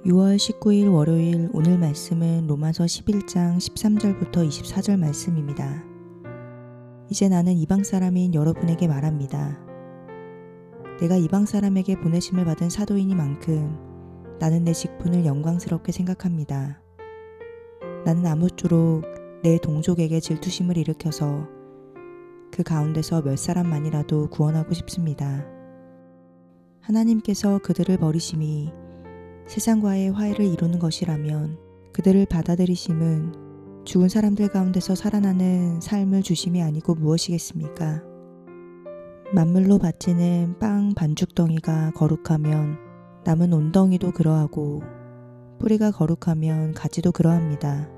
6월 19일 월요일 오늘 말씀은 로마서 11장 13절부터 24절 말씀입니다. 이제 나는 이방 사람인 여러분에게 말합니다. 내가 이방 사람에게 보내심을 받은 사도이니만큼 나는 내 직분을 영광스럽게 생각합니다. 나는 아무쪼록 내 동족에게 질투심을 일으켜서 그 가운데서 몇 사람만이라도 구원하고 싶습니다. 하나님께서 그들을 버리심이 세상과의 화해를 이루는 것이라면 그들을 받아들이심은 죽은 사람들 가운데서 살아나는 삶을 주심이 아니고 무엇이겠습니까? 만물로 바치는 빵 반죽덩이가 거룩하면 남은 온덩이도 그러하고 뿌리가 거룩하면 가지도 그러합니다.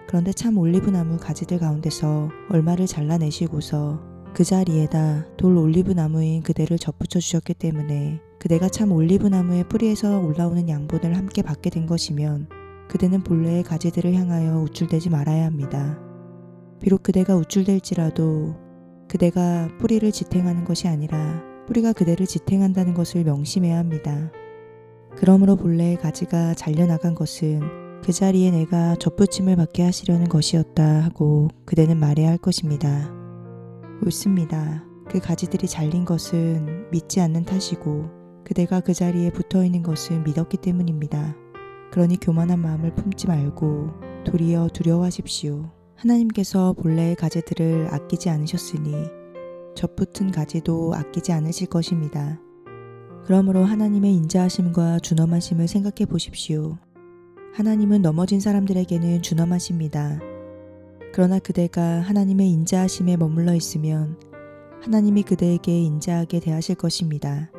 그런데 참 올리브나무 가지들 가운데서 얼마를 잘라내시고서 그 자리에다 돌 올리브나무인 그대를 접붙여 주셨기 때문에 그대가 참 올리브나무의 뿌리에서 올라오는 양분을 함께 받게 된 것이면 그대는 본래의 가지들을 향하여 우쭐대지 말아야 합니다. 비록 그대가 우쭐댈지라도 그대가 뿌리를 지탱하는 것이 아니라 뿌리가 그대를 지탱한다는 것을 명심해야 합니다. 그러므로 본래의 가지가 잘려나간 것은 그 자리에 내가 접붙임을 받게 하시려는 것이었다 하고 그대는 말해야 할 것입니다. 옳습니다. 그 가지들이 잘린 것은 믿지 않는 탓이고 그대가 그 자리에 붙어있는 것은 믿었기 때문입니다. 그러니 교만한 마음을 품지 말고 도리어 두려워하십시오. 하나님께서 본래의 가지들을 아끼지 않으셨으니 접붙은 가지도 아끼지 않으실 것입니다. 그러므로 하나님의 인자하심과 준엄하심을 생각해 보십시오. 하나님은 넘어진 사람들에게는 준엄하십니다. 그러나 그대가 하나님의 인자하심에 머물러 있으면 하나님이 그대에게 인자하게 대하실 것입니다.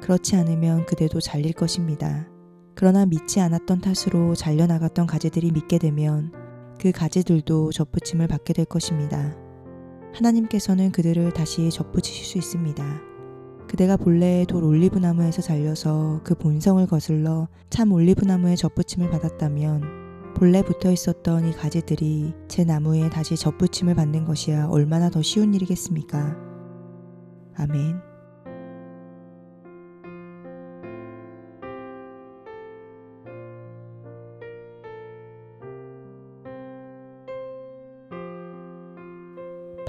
그렇지 않으면 그대도 잘릴 것입니다. 그러나 믿지 않았던 탓으로 잘려나갔던 가지들이 믿게 되면 그 가지들도 접붙임을 받게 될 것입니다. 하나님께서는 그들을 다시 접붙이실 수 있습니다. 그대가 본래의 돌 올리브나무에서 잘려서 그 본성을 거슬러 참 올리브나무의 접붙임을 받았다면 본래 붙어 있었던 이 가지들이 제 나무에 다시 접붙임을 받는 것이야 얼마나 더 쉬운 일이겠습니까? 아멘.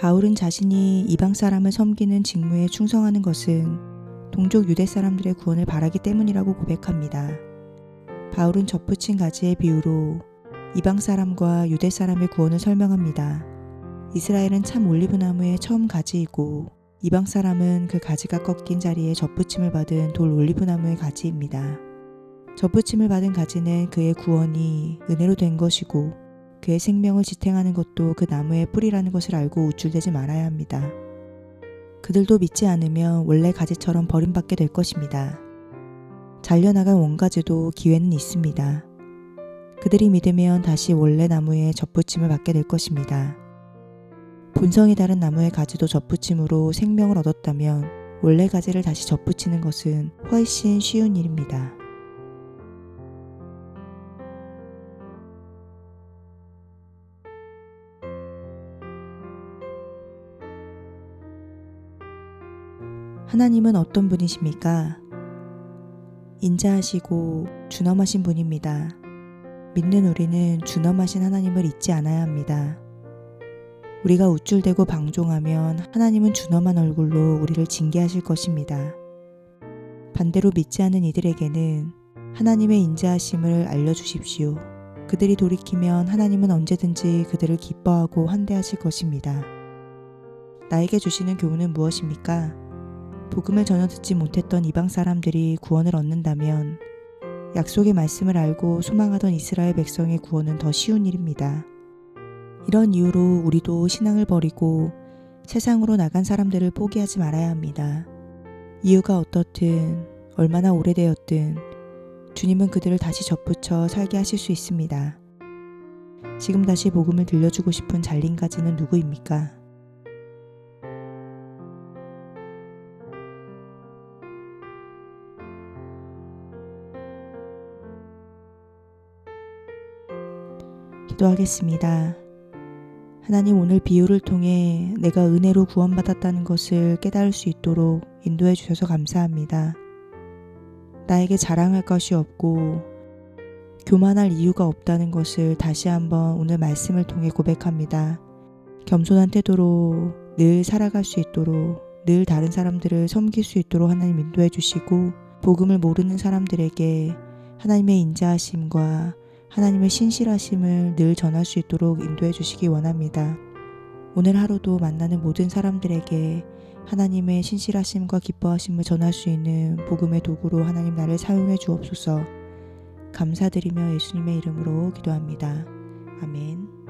바울은 자신이 이방 사람을 섬기는 직무에 충성하는 것은 동족 유대 사람들의 구원을 바라기 때문이라고 고백합니다. 바울은 접붙인 가지의 비유로 이방 사람과 유대 사람의 구원을 설명합니다. 이스라엘은 참 올리브나무의 처음 가지이고 이방 사람은 그 가지가 꺾인 자리에 접붙임을 받은 돌 올리브나무의 가지입니다. 접붙임을 받은 가지는 그의 구원이 은혜로 된 것이고 그의 생명을 지탱하는 것도 그 나무의 뿌리라는 것을 알고 우쭐대지 말아야 합니다. 그들도 믿지 않으면 원래 가지처럼 버림받게 될 것입니다. 잘려나간 원가지도 기회는 있습니다. 그들이 믿으면 다시 원래 나무에 접붙임을 받게 될 것입니다. 본성이 다른 나무의 가지도 접붙임으로 생명을 얻었다면 원래 가지를 다시 접붙이는 것은 훨씬 쉬운 일입니다. 하나님은 어떤 분이십니까? 인자하시고 준엄하신 분입니다. 믿는 우리는 준엄하신 하나님을 잊지 않아야 합니다. 우리가 우쭐대고 방종하면 하나님은 준엄한 얼굴로 우리를 징계하실 것입니다. 반대로 믿지 않는 이들에게는 하나님의 인자하심을 알려주십시오. 그들이 돌이키면 하나님은 언제든지 그들을 기뻐하고 환대하실 것입니다. 나에게 주시는 교훈은 무엇입니까? 복음을 전혀 듣지 못했던 이방 사람들이 구원을 얻는다면 약속의 말씀을 알고 소망하던 이스라엘 백성의 구원은 더 쉬운 일입니다. 이런 이유로 우리도 신앙을 버리고 세상으로 나간 사람들을 포기하지 말아야 합니다. 이유가 어떻든 얼마나 오래되었든 주님은 그들을 다시 접붙여 살게 하실 수 있습니다. 지금 다시 복음을 들려주고 싶은 잘린 가지는 누구입니까? 기도하겠습니다. 하나님, 오늘 비유를 통해 내가 은혜로 구원받았다는 것을 깨달을 수 있도록 인도해 주셔서 감사합니다. 나에게 자랑할 것이 없고 교만할 이유가 없다는 것을 다시 한번 오늘 말씀을 통해 고백합니다. 겸손한 태도로 늘 살아갈 수 있도록, 늘 다른 사람들을 섬길 수 있도록 하나님 인도해 주시고, 복음을 모르는 사람들에게 하나님의 인자하심과 하나님의 신실하심을 늘 전할 수 있도록 인도해 주시기 원합니다. 오늘 하루도 만나는 모든 사람들에게 하나님의 신실하심과 기뻐하심을 전할 수 있는 복음의 도구로 하나님 나를 사용해 주옵소서. 감사드리며 예수님의 이름으로 기도합니다. 아멘.